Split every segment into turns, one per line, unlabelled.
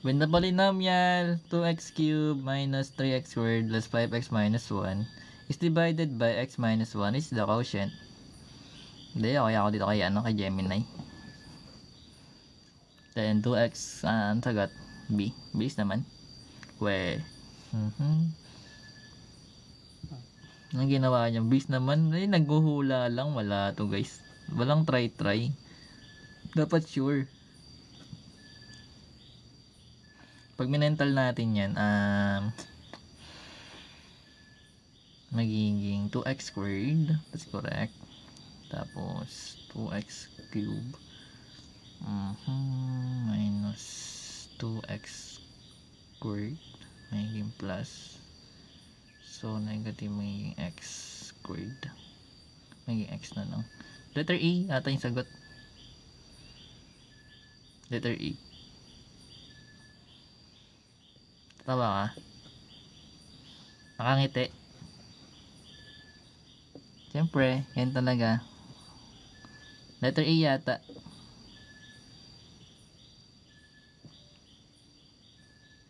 When the polynomial 2x cubed minus 3x squared plus 5x minus 1 is divided by x minus 1 is the quotient. Hindi, okay ako dito kay Gemini. Then 2x, ang sagot, B. Base naman. Ang ginawa niya, base naman, naghuhula lang, wala to guys. Walang try. Dapat sure. Pag minental natin yan, magiging 2x squared, that's correct. Tapos 2x cube minus 2x squared magiging plus, so negative magiging x squared, magiging x na lang. Letter E ata yung sagot. Letter E. Tama ka? Nakangiti. Siyempre, yan talaga. Letter E yata.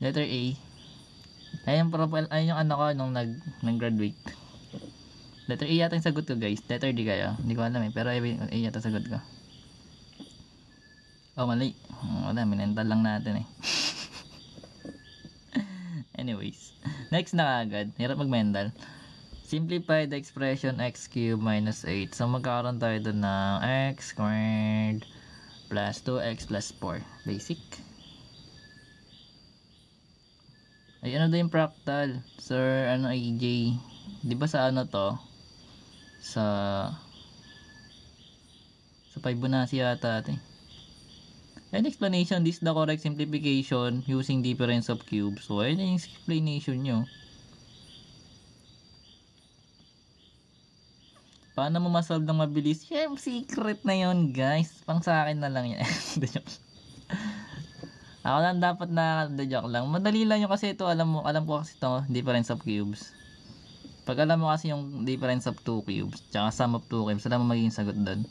Letter A. Ayun yung ano ko nung nag-graduate. Letter A yata yung sagot ko guys. Letter D kayo. Hindi ko alam pero A yata sagot ko. Oh, mali. Wala, minental lang natin Anyways, next na agad. Hirap mag-mental. Simplify the expression x cubed minus 8. So, magkakaroon tayo doon ng x squared plus 2x plus 4. Basic. Ay, ano daw yung fractal? Sir, AJ? Di ba sa ano to? Sa Fibonacci yata ate. An explanation, this is the correct simplification using difference of cubes. So, ayun yung explanation nyo. Paano mo masolve ng mabilis? Yeah, secret na yon guys. Pang sa akin na lang yan. Ako lang dapat joke lang. Madali lang yung kasi ito. Alam ko kasi ito, difference of cubes. Pag alam mo kasi yung difference of 2 cubes, tsaka sum of 2 cubes, alam mo magiging sagot doon.